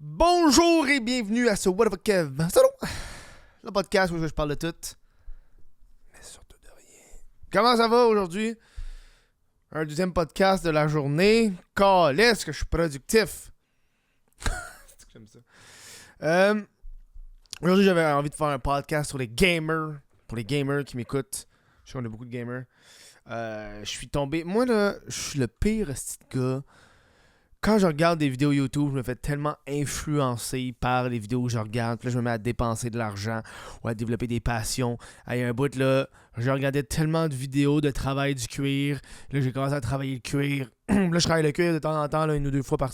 Bonjour et bienvenue à ce What the fuck Kev. Salut! Le podcast où je parle de tout, mais surtout de rien. Comment ça va aujourd'hui? Un deuxième podcast de la journée. Calisse que je suis productif. C'est que j'aime ça. Aujourd'hui, j'avais envie de faire un podcast sur les gamers. Pour les gamers qui m'écoutent. Je sais qu'on a beaucoup de gamers. Je suis tombé... Moi, là, je suis le pire esti de gars. Quand je regarde des vidéos YouTube, je me fais tellement influencer par les vidéos que je regarde. Puis là, je me mets à dépenser de l'argent ou à développer des passions. Il y a un bout, là, je regardais tellement de vidéos de travail du cuir. Là, j'ai commencé à travailler le cuir. Là, je travaille le cuir de temps en temps, là, une ou deux fois par...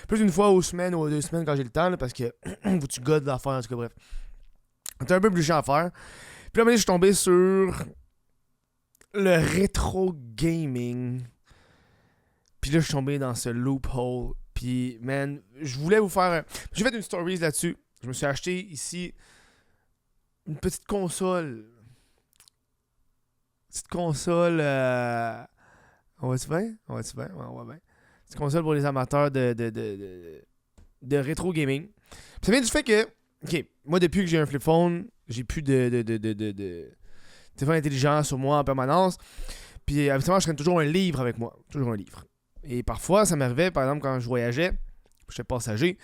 Plus d'une fois aux semaines ou aux 2 semaines quand j'ai le temps, là, parce que faut que tu godes l'affaire, en tout cas, bref. C'est un peu plus chiant à faire. Puis là, je suis tombé sur le rétro gaming. Puis là, je suis tombé dans ce loophole. Puis, man, je voulais vous faire... J'ai fait une stories là-dessus. Je me suis acheté ici une petite console. Petite console... On va-tu bien? On va-tu bien? Ouais, on va bien. Petite console pour les amateurs de rétro gaming. Puis ça vient du fait que... OK, moi, depuis que j'ai un flip phone, j'ai plus de téléphone intelligent sur moi en permanence. Puis, habituellement, je traîne toujours un livre avec moi. Toujours un livre. Et parfois, ça m'arrivait, par exemple, quand je voyageais, j'étais passager,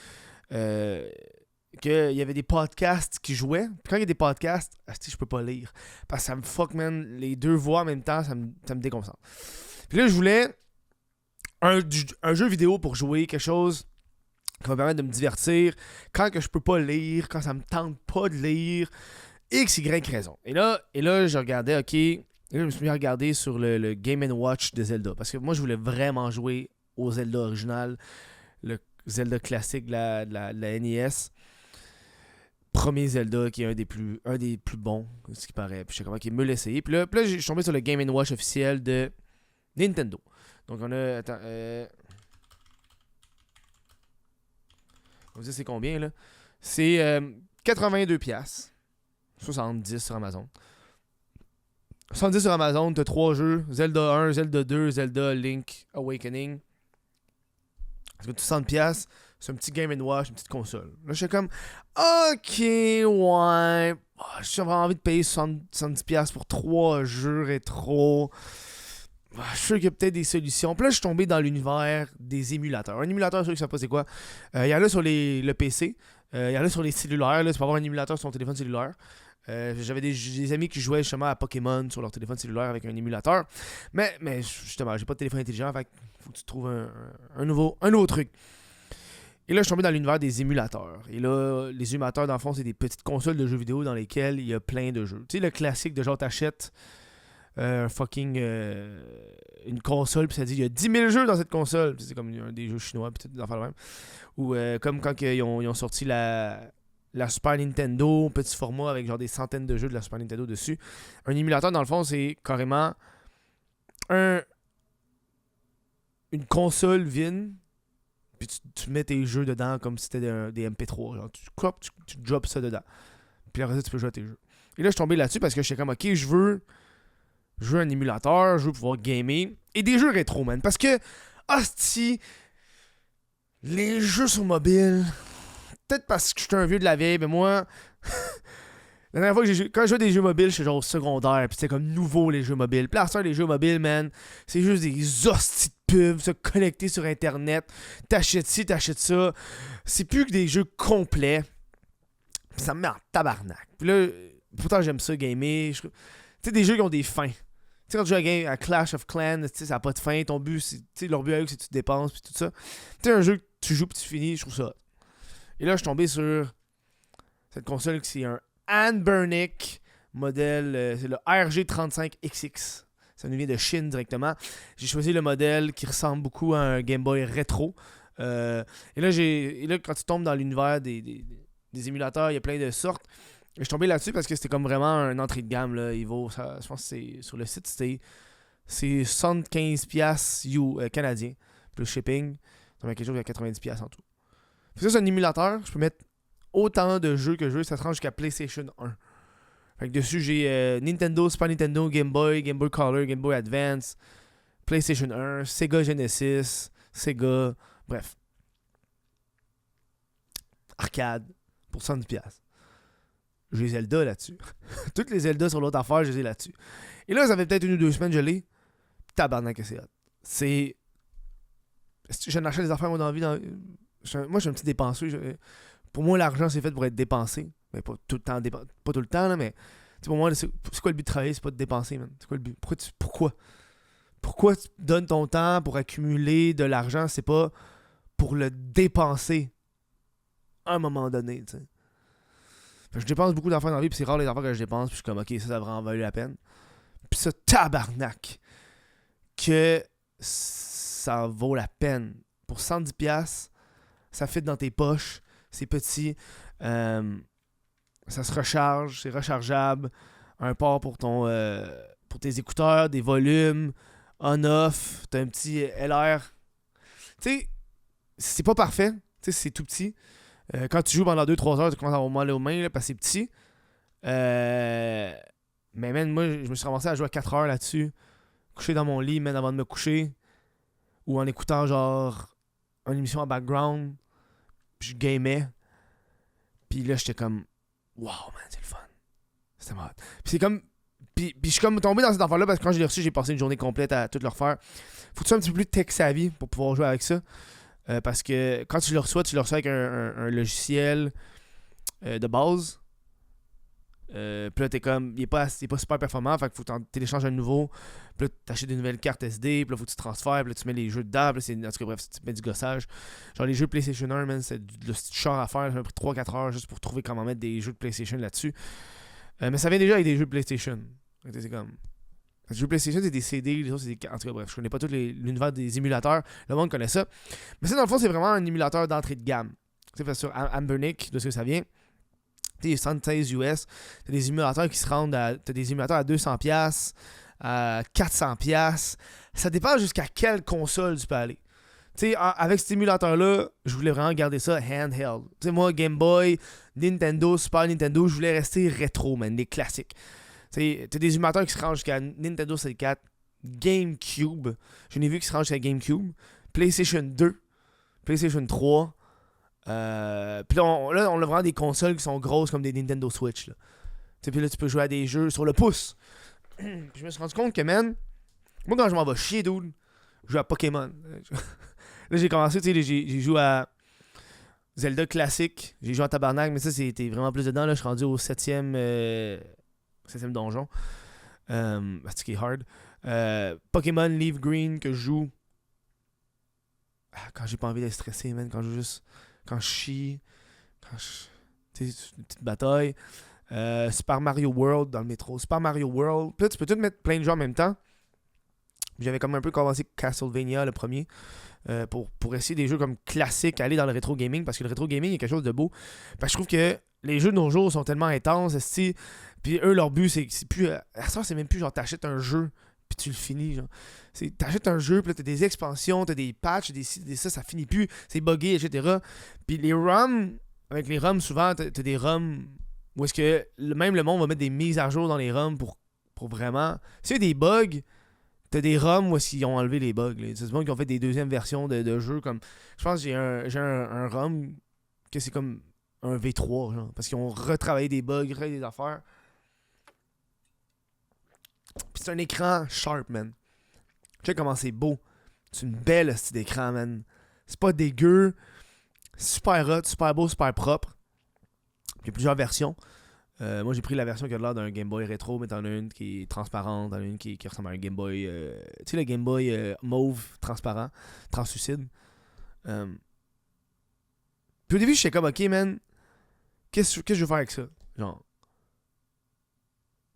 qu'il y avait des podcasts qui jouaient. Puis quand il y a des podcasts, je peux pas lire. Parce que ça me fuck, man. Les deux voix en même temps, ça me déconcentre. Puis là, je voulais un jeu vidéo pour jouer, quelque chose qui va me permettre de me divertir. Quand que je peux pas lire, quand ça me tente pas de lire, X, Y raison. Et là, je regardais, OK... Et là, je me suis mis à regarder sur le Game & Watch de Zelda. Parce que moi, je voulais vraiment jouer au Zelda original. Le Zelda classique de la NES. Premier Zelda qui est un des plus bons, ce qui paraît. Puis je sais comment qu'il me l'essayer. Puis là, je suis tombé sur le Game & Watch officiel de Nintendo. Donc on a... Attends. On va dire c'est combien là? C'est 82$. 70$ sur Amazon. 70 sur Amazon, t'as 3 jeux. Zelda 1, Zelda 2, Zelda Link Awakening. Parce que 60$, c'est un petit Game & Watch, une petite console. Là, je suis comme, ok, ouais. J'ai vraiment envie de payer 70$ pour 3 jeux rétro. Je suis sûr qu'il y a peut-être des solutions. Puis là, je suis tombé dans l'univers des émulateurs. Un émulateur, ceux qui ne savent pas c'est quoi. Il y en a sur le PC. Il y en a sur les cellulaires. Là, tu peux avoir un émulateur sur ton téléphone cellulaire. J'avais des amis qui jouaient justement à Pokémon sur leur téléphone cellulaire avec un émulateur. Mais justement, j'ai pas de téléphone intelligent, fait faut que tu trouves un nouveau truc. Et là, je suis tombé dans l'univers des émulateurs. Et là, les émulateurs, dans le fond, c'est des petites consoles de jeux vidéo dans lesquelles il y a plein de jeux. Tu sais, le classique de genre, t'achètes une console, puis ça dit il y a 10 000 jeux dans cette console. Puis c'est comme des jeux chinois, peut-être des affaires de même. Ou comme quand ils ont sorti la Super Nintendo, petit format avec genre des centaines de jeux de la Super Nintendo dessus. Un émulateur, dans le fond, c'est carrément une console vide, puis tu mets tes jeux dedans comme si c'était des MP3. Genre, tu drops ça dedans. Puis après ça, tu peux jouer à tes jeux. Et là, je suis tombé là-dessus parce que j'étais comme, ok, je veux un émulateur, je veux pouvoir gamer. Et des jeux rétro, man. Parce que, hostie, les jeux sur mobile... Peut-être parce que je suis un vieux de la vieille, mais moi, la dernière fois que quand je jouais des jeux mobiles, j'étais genre au secondaire, puis c'était comme nouveau les jeux mobiles. Puis là, les jeux mobiles, man, c'est juste des hosties de pubs, se connecter sur Internet, t'achètes ci, t'achètes ça. C'est plus que des jeux complets. Puis ça me met en tabarnak. Puis là, pourtant j'aime ça, gamer. Tu sais, des jeux qui ont des fins. Tu sais, quand tu joues à Clash of Clans, ça n'a pas de fin. Ton but, leur but à eux, c'est que tu te dépenses, puis tout ça. Tu sais, un jeu que tu joues, puis tu finis, je trouve ça. Et là, je suis tombé sur cette console qui c'est un Anbernic modèle, c'est le RG35XX. Ça nous vient de Chine directement. J'ai choisi le modèle qui ressemble beaucoup à un Game Boy rétro. Et là, quand tu tombes dans l'univers des émulateurs, il y a plein de sortes. Je suis tombé là-dessus parce que c'était comme vraiment un entrée de gamme. Là. Il vaut, ça, je pense que c'est sur le site, c'est 75$ canadiens. Plus shipping. Donc, quelque chose à 90$ en tout. Puis ça, c'est un émulateur. Je peux mettre autant de jeux que je veux. Ça se rend jusqu'à PlayStation 1. Fait que dessus, j'ai Nintendo, Super Nintendo, Game Boy Color, Game Boy Advance, PlayStation 1, Sega Genesis, Sega, bref. arcade pour 110$. J'ai Zelda là-dessus. Toutes les Zelda sur l'autre affaire, je les ai là-dessus. Et là, ça fait peut-être 1 ou 2 semaines, je l'ai. Tabarnak que c'est hot. C'est... Je n'achète des affaires, moi, dans la vie. Moi, je suis un petit dépenseur. Pour moi, l'argent, c'est fait pour être dépensé. Mais pas tout le temps, pas tout le temps, là, mais... pour moi, c'est quoi le but de travailler? C'est pas de dépenser, man. C'est quoi le but? Pourquoi tu donnes ton temps pour accumuler de l'argent? C'est pas pour le dépenser à un moment donné, tu sais. Je dépense beaucoup d'affaires dans la vie, puis c'est rare les affaires que je dépense, puis je suis comme, ok, ça a vraiment valu la peine. Puis ça, tabarnak, que ça vaut la peine. Pour 110$, ça fit dans tes poches, c'est petit, ça se recharge, c'est rechargeable, un port pour pour tes écouteurs, des volumes, on-off, t'as un petit LR. Tu sais, c'est pas parfait, tu sais, c'est tout petit. Quand tu joues pendant 2-3 heures, tu commences à avoir mal aux mains là, parce que c'est petit. Mais man, moi, je me suis ramassé à jouer à 4 heures là-dessus. Couché dans mon lit, man, avant de me coucher. Ou en écoutant genre une émission en background. Puis je gamais. Puis là, j'étais comme, wow, man, c'est le fun. C'était malade. Puis c'est comme. Puis je suis comme tombé dans cette affaire-là parce que quand je l'ai reçu, j'ai passé une journée complète à tout le refaire. Faut que tu sois un petit peu plus tech-savvy pour pouvoir jouer avec ça. Parce que quand tu le reçois avec un logiciel de base. Puis là, t'es comme, il est pas super performant, fait qu'il faut que tu télécharges un nouveau. Puis là, t'achètes des nouvelles cartes SD, puis là, faut que tu transfères, puis là, tu mets les jeux dedans, puis là, en tout cas, bref, tu mets du gossage. Genre, les jeux PlayStation 1, man, c'est le char à faire. Ça m'a pris 3-4 heures juste pour trouver comment mettre des jeux de PlayStation là-dessus. Mais ça vient déjà avec des jeux de PlayStation. C'est comme. Les jeux PlayStation, c'est des CD, les autres, c'est des. En tout cas, bref, je connais pas tout l'univers des émulateurs. Le monde connaît ça. Mais ça, dans le fond, c'est vraiment un émulateur d'entrée de gamme. Tu sais, sur Anbernic, de ce que ça vient. Tu sais, 76 US. T'as des émulateurs qui se rendent à. T'as des émulateurs à 200$, à 400$. Ça dépend jusqu'à quelle console tu peux aller. Tu sais, avec cet émulateur-là, je voulais vraiment garder ça handheld. Tu sais, moi, Game Boy, Nintendo, Super Nintendo, je voulais rester rétro, man, les classiques. T'as des émulateurs qui se rendent jusqu'à Nintendo 64, GameCube. J'en ai vu qui se rendent jusqu'à GameCube. PlayStation 2, PlayStation 3. Puis là, on a vraiment des consoles qui sont grosses comme des Nintendo Switch. Là. Puis là, tu peux jouer à des jeux sur le pouce. Puis je me suis rendu compte que, man, moi, quand je m'en vais chier, dude, je joue à Pokémon. Là, j'ai commencé, tu sais, j'ai joué à Zelda classique. J'ai joué à Tabarnak, mais ça, c'était vraiment plus dedans. Là, je suis rendu au 7e donjon. C'est ce qui est hard. Pokémon Leaf Green que je joue quand j'ai pas envie d'être stressé, man. Quand je chie. Tu sais, une petite bataille. Super Mario World dans le métro. Super Mario World. Puis là, tu peux tout mettre plein de jeux en même temps. J'avais comme un peu commencé Castlevania le premier. Pour essayer des jeux comme classiques, aller dans le rétro gaming. Parce que le rétro gaming est quelque chose de beau. Parce que je trouve que les jeux de nos jours sont tellement intenses. Puis eux, leur but, c'est plus. À ça, c'est même plus genre t'achètes un jeu puis tu le finis. Genre. T'achètes un jeu, puis là, t'as des expansions, t'as des patchs, ça finit plus, c'est buggé, etc. Puis les ROM, avec les ROM, souvent, t'as des ROM où est-ce que même le monde va mettre des mises à jour dans les ROM pour vraiment. S'il y a des bugs, t'as des ROM où est-ce qu'ils ont enlevé les bugs. C'est des gens qui ont fait des deuxièmes versions de jeux comme. Je pense que j'ai un ROM que c'est comme un V3, genre, parce qu'ils ont retravaillé des bugs, des affaires. Pis c'est un écran sharp, man. Tu sais comment c'est beau. C'est une belle style d'écran, man. C'est pas dégueu. Super hot, super beau, super propre. Il y a plusieurs versions. Moi, j'ai pris la version qui a l'air d'un Game Boy rétro, mais t'en as une qui est transparente, t'en as une qui ressemble à un Game Boy... tu sais, le Game Boy mauve transparent, translucide. Puis au début, j'étais comme, ok, man, qu'est-ce que je veux faire avec ça? Genre...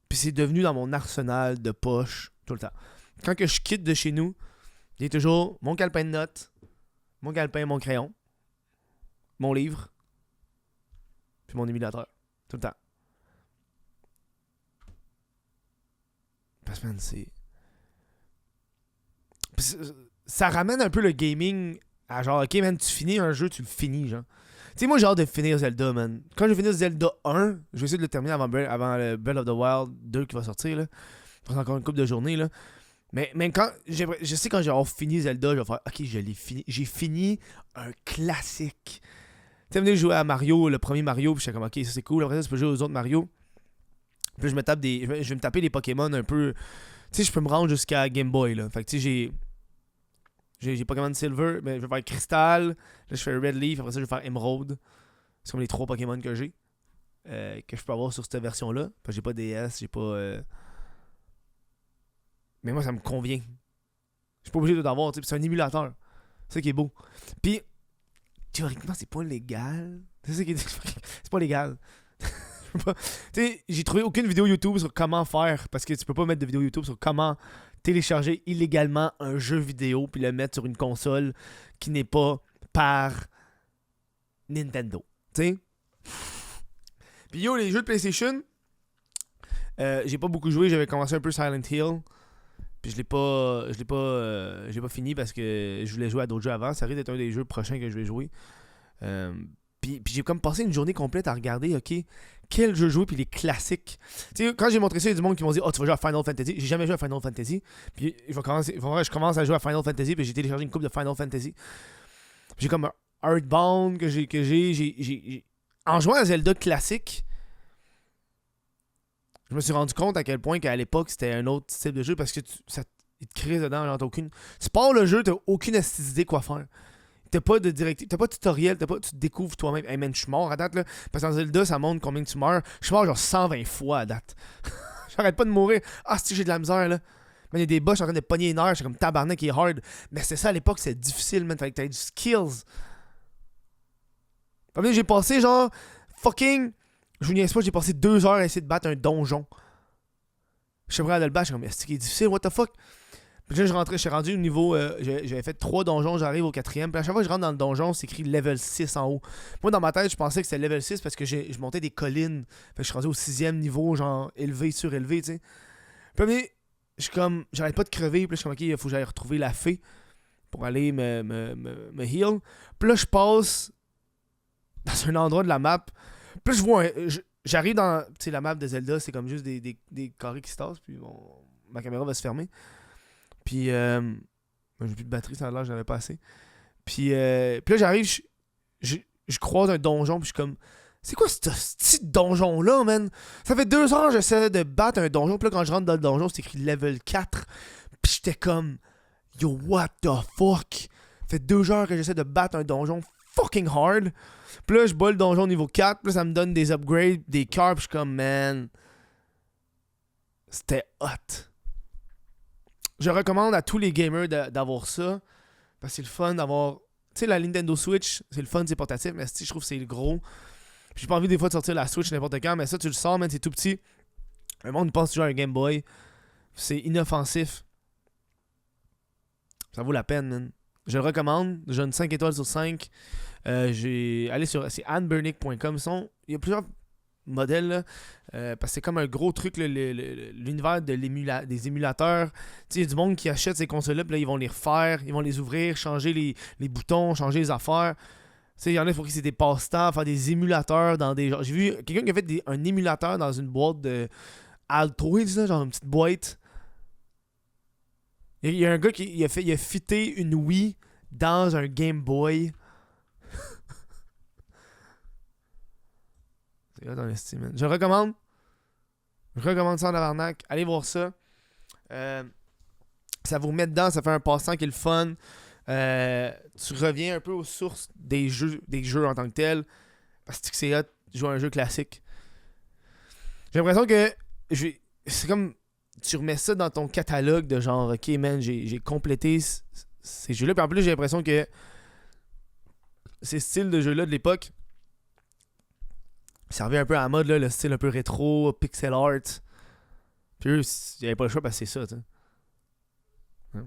Puis c'est devenu dans mon arsenal de poche tout le temps. Quand que je quitte de chez nous, j'ai toujours mon calepin de notes, mon calepin, mon crayon, mon livre, puis mon émulateur. Tout le temps. Parce que, man, c'est... Ça ramène un peu le gaming à genre, ok, man, tu finis un jeu, tu le finis, genre. Tu sais, moi, j'ai hâte de finir Zelda, man. Quand je vais finir Zelda 1, je vais essayer de le terminer avant le Breath of the Wild 2 qui va sortir, là. Il faut encore une couple de journées, là. Mais quand je sais quand j'ai fini Zelda, je vais faire, ok, je l'ai fini. J'ai fini un classique. Tu sais, venir jouer à Mario, le premier Mario, puis j'étais comme, ok, ça c'est cool. Après ça, tu peux jouer aux autres Mario. Puis je vais me taper des Pokémon un peu. Tu sais, je peux me rendre jusqu'à Game Boy, là. Fait que tu sais, j'ai Pokémon Silver, mais je vais faire Crystal. Là, je fais Red Leaf. Après ça, je vais faire Emerald. C'est comme les 3 Pokémon que j'ai. Que je peux avoir sur cette version-là. Parce que j'ai pas DS, j'ai pas. Mais moi, ça me convient. Je suis pas obligé de l'avoir, tu sais. C'est un émulateur. C'est ça qui est beau. Puis, théoriquement, c'est pas légal. C'est ça qui est. C'est pas légal. Tu sais, j'ai trouvé aucune vidéo YouTube sur comment faire. Parce que tu peux pas mettre de vidéo YouTube sur comment télécharger illégalement un jeu vidéo puis le mettre sur une console qui n'est pas par Nintendo. Tu sais? Puis yo, les jeux de PlayStation, j'ai pas beaucoup joué. J'avais commencé un peu Silent Hill. Puis je l'ai pas fini parce que je voulais jouer à d'autres jeux avant. Ça risque d'être un des jeux prochains que je vais jouer. Puis j'ai comme passé une journée complète à regarder, ok, quel jeu jouer, puis les classiques. Tu sais, quand j'ai montré ça, il y a du monde qui m'ont dit, oh, tu vas jouer à Final Fantasy. J'ai jamais joué à Final Fantasy. Puis je commence à jouer à Final Fantasy, puis j'ai téléchargé une coupe de Final Fantasy. J'ai comme un Earthbound que j'ai. En jouant à Zelda classique, je me suis rendu compte à quel point qu'à l'époque, c'était un autre type de jeu parce que il te crée dedans, genre, t'as aucune. Tu pars le jeu, t'as aucune idée quoi faire. T'as pas de directive, t'as pas de tutoriel, tu te découvres toi-même. Hey man, je suis mort à date là. Parce que dans Zelda, ça montre combien tu meurs. Je suis mort genre 120 fois à date. J'arrête pas de mourir. Ah, si j'ai de la misère là. Man, il y a des boss, je suis en train de pogner les nerfs, je suis comme tabarnak qui est hard. Mais c'est ça à l'époque, c'est difficile, man. Fallait que t'aies du skills. J'ai passé genre fucking. Je vous niaise pas, j'ai passé 2 heures à essayer de battre un donjon. Je suis prêt à le battre, je suis comme, est-ce qu'il est difficile, what the fuck? Puis là, je suis rendu au niveau. J'avais fait 3 donjons, j'arrive au 4e. Puis à chaque fois que je rentre dans le donjon, c'est écrit level 6 en haut. Moi, dans ma tête, je pensais que c'était level 6 parce que je montais des collines. Fait que je suis rendu au 6e niveau, genre élevé, surélevé, tu sais. Puis là, je suis comme, j'arrête pas de crever. Puis là, je suis comme, ok, il faut que j'aille retrouver la fée pour aller me heal. Puis là, je passe dans un endroit de la map. Puis là, je vois j'arrive dans. Tu sais, la map de Zelda, c'est comme juste des carrés qui se tassent. Puis ma caméra va se fermer. Puis, j'ai plus de batterie, ça a l'air, j'en avais pas assez. Puis là, j'arrive, je croise un donjon, puis je suis comme, c'est quoi ce petit donjon-là, man? Ça fait 2 heures que j'essaie de battre un donjon, puis là, quand je rentre dans le donjon, c'est écrit level 4. Puis j'étais comme, yo, what the fuck? Ça fait 2 heures que j'essaie de battre un donjon fucking hard. Puis là, je bats le donjon niveau 4, puis là, ça me donne des upgrades, des cars, puis je suis comme, man, c'était hot. Je recommande à tous les gamers d'avoir ça. Parce que c'est le fun d'avoir. Tu sais, la Nintendo Switch, c'est le fun, c'est portatif, mais je trouve que c'est le gros. Puis j'ai pas envie des fois de sortir la Switch n'importe quand, mais ça, tu le sors, man, c'est tout petit. Le monde pense toujours à un Game Boy. C'est inoffensif. Ça vaut la peine, man. Je le recommande. Je donne 5 étoiles sur 5. J'ai allé sur. C'est anneburnick.com. Il y a plusieurs modèle là, parce que c'est comme un gros truc là, l'univers des émulateurs. Il y a du monde qui achète ces consoles là, puis là ils vont les refaire, ils vont les ouvrir, changer les boutons, changer les affaires. Il y en a pour qui c'est des passe-temps, faire des émulateurs dans des. J'ai vu quelqu'un qui a fait un émulateur dans une boîte de Altoids, genre une petite boîte. Il y a un gars qui a fité une Wii dans un Game Boy. Dans le Steam, je recommande ça en tabarnak. Allez voir ça. Ça vous remet dedans, ça fait un passe-temps qui est le fun. Tu reviens un peu aux sources des jeux en tant que tel. Parce que c'est hot de jouer à un jeu classique. J'ai l'impression que c'est comme tu remets ça dans ton catalogue de genre, ok man, j'ai complété ces jeux-là. Puis en plus, j'ai l'impression que ces styles de jeux-là de l'époque, ça revient un peu à la mode, là, le style un peu rétro, pixel art. Puis eux, il n'y avait pas le choix parce que c'est ça, tu sais.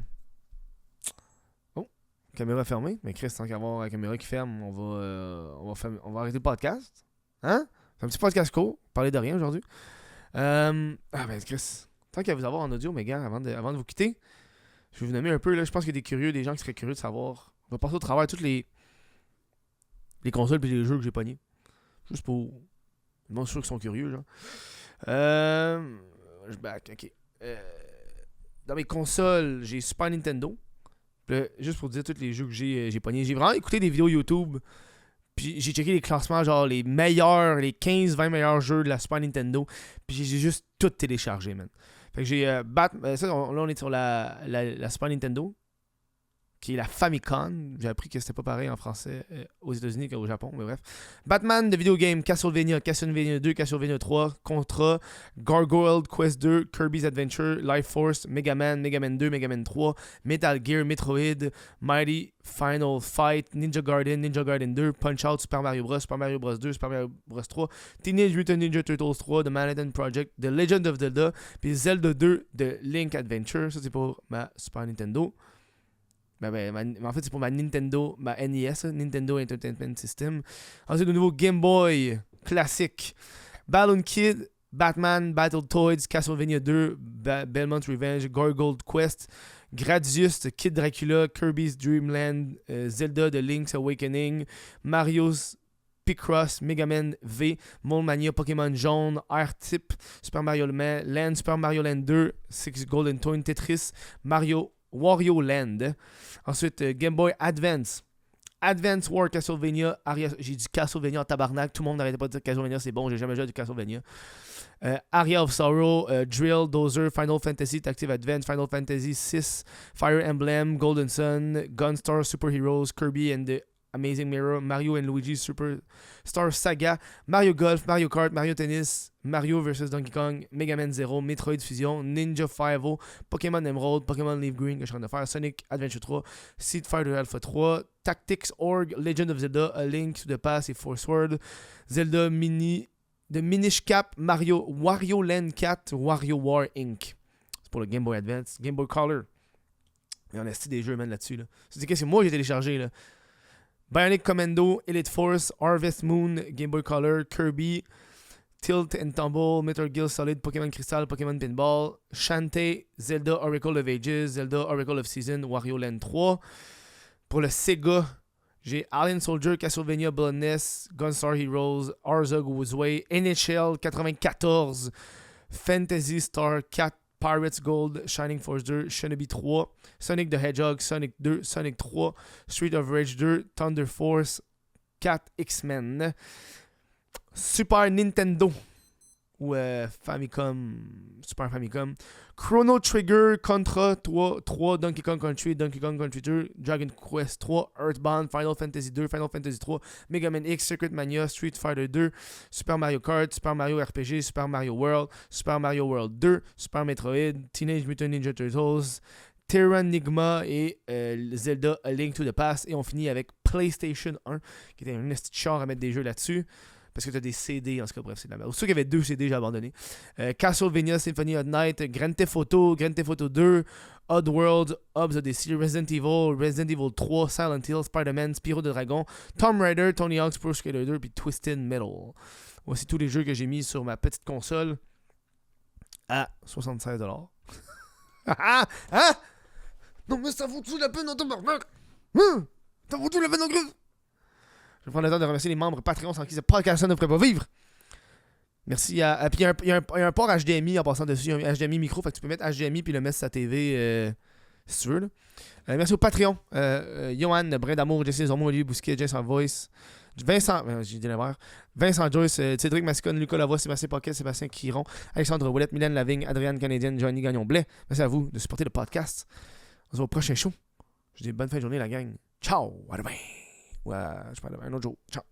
Oh, caméra fermée. Mais Chris, tant qu'à avoir la caméra qui ferme, on va arrêter le podcast. Hein? C'est un petit podcast court. Parler de rien aujourd'hui. Ben Chris, tant qu'à vous avoir en audio, mes gars, avant de vous quitter, je vais vous nommer un peu, là. Je pense qu'il y a des gens qui seraient curieux de savoir. On va passer au travers toutes les consoles et les jeux que j'ai pognés. Juste pour. Moi, je suis sûr qu'ils sont curieux, genre. Je back, ok. Dans mes consoles, j'ai Super Nintendo. Là, juste pour dire tous les jeux que j'ai pognés. J'ai vraiment écouté des vidéos YouTube Puis j'ai checké les classements, genre les meilleurs, les 15-20 meilleurs jeux de la Super Nintendo. Puis j'ai juste tout téléchargé, man. Fait que j'ai là, on est sur la Super Nintendo, qui est la Famicom. J'ai appris que c'était pas pareil en français aux États-Unis qu'au Japon, mais bref. Batman de Video Game, Castlevania 2, Castlevania 3, Contra, Gargoyle Quest 2, Kirby's Adventure, Life Force, Mega Man 2, Mega Man 3, Metal Gear, Metroid, Mighty Final Fight, Ninja Gaiden 2, Punch-Out, Super Mario Bros, Super Mario Bros 2, Super Mario Bros 3, Teenage Mutant Ninja Turtles 3, The Manhattan Project, The Legend of Zelda, puis Zelda 2 de Link Adventure. Ça, c'est pour ma Super Nintendo. En fait, c'est pour ma Nintendo, ma NES, Nintendo Entertainment System. Ensuite, au nouveau Game Boy classique, Balloon Kid, Batman, Battletoads, Castlevania 2, Belmont Revenge, Gargoyle Quest, Gradius, Kid Dracula, Kirby's Dream Land, Zelda The Link's Awakening, Mario's Picross, Mega Man V, Mole Mania, Pokémon Jaune, R-Type, Super Mario Land, Super Mario Land 2, Six Golden Toy, Tetris, Wario Land. Ensuite, Game Boy Advance. Advance War Castlevania. J'ai dit Castlevania en tabarnak. Tout le monde n'arrêtait pas de dire Castlevania, c'est bon. J'ai jamais joué à du Castlevania. Aria of Sorrow, Drill, Dozer, Final Fantasy Tactics Advance, Final Fantasy VI, Fire Emblem, Golden Sun, Gunstar Super Heroes, Kirby and the Amazing Mirror, Mario and Luigi Super Star Saga, Mario Golf, Mario Kart, Mario Tennis, Mario vs Donkey Kong, Mega Man 0, Metroid Fusion, Ninja 5-0, Pokémon Emerald, Pokémon Leaf Green que je suis en train de faire, Sonic Adventure 3, Street Fighter Alpha 3, Tactics Org, Legend of Zelda, A Link to the Past et Force World, Zelda de Minish Cap, Mario, Wario Land 4, Wario War Inc. C'est pour le Game Boy Advance, Game Boy Color. Il y en a des jeux man là-dessus. Là. C'est qu'est-ce que moi j'ai téléchargé là. Bionic Commando, Elite Force, Harvest Moon, Game Boy Color, Kirby, Tilt and Tumble, Metal Gear Solid, Pokémon Crystal, Pokémon Pinball, Shantae, Zelda Oracle of Ages, Zelda Oracle of Season, Wario Land 3. Pour le Sega, j'ai Alien Soldier, Castlevania Blood Nest, Gunstar Heroes, Arzog Woozway, NHL 94, Fantasy Star 4, Pirates Gold, Shining Force 2, Shinobi 3, Sonic the Hedgehog, Sonic 2, Sonic 3, Street of Rage 2, Thunder Force 4, X-Men, Super Nintendo ou Famicom, Super Famicom, Chrono Trigger, Contra 3, Donkey Kong Country 2, Dragon Quest 3, Earthbound, Final Fantasy 2, Final Fantasy 3, Mega Man X, Circuit Mania, Street Fighter 2, Super Mario Kart, Super Mario RPG, Super Mario World, Super Mario World 2, Super Metroid, Teenage Mutant Ninja Turtles, Terranigma et Zelda A Link to the Past. Et on finit avec PlayStation 1, qui était un petit char à mettre des jeux là-dessus. Parce que tu as des CD, en tout cas, bref, c'est de la merde. Surtout qu'il y avait 2 CD, j'ai abandonné. Castlevania Symphony of Night, Grand Theft Auto 2, Oddworld, Hobbs Odyssey, Resident Evil 3, Silent Hill, Spider-Man, Spyro the Dragon, Tomb Raider, Tony Hawk's Pro Skater 2, puis Twisted Metal. Voici tous les jeux que j'ai mis sur ma petite console à 76$. Hein? Non, mais ça vaut-tu la peine en tabarnak? Ça vaut-tu la peine en grève? Je vais prendre le temps de remercier les membres Patreon sans qui ce podcast ne pourrait pas vivre. Merci à. Puis il y a un port HDMI en passant dessus. Un HDMI micro. Fait que tu peux mettre HDMI puis le mettre sur ta TV si tu veux. Là. Merci au Patreon. Johan, Brin d'Amour, Jesse Zormo, Olivier Bousquet, Jason Voice. Vincent. J'ai dit l'erreur. Vincent Joyce, Cédric Mascone, Lucas Lavoie, Sébastien Pocket, Sébastien Quiron, Alexandre Ouellette, Mylène Lavigne, Adrienne Canadienne, Johnny Gagnon-Blais. Merci à vous de supporter le podcast. On se voit au prochain show. Je vous dis bonne fin de journée, la gang. Ciao. À demain. Ouais, je parle un autre jour. Ciao.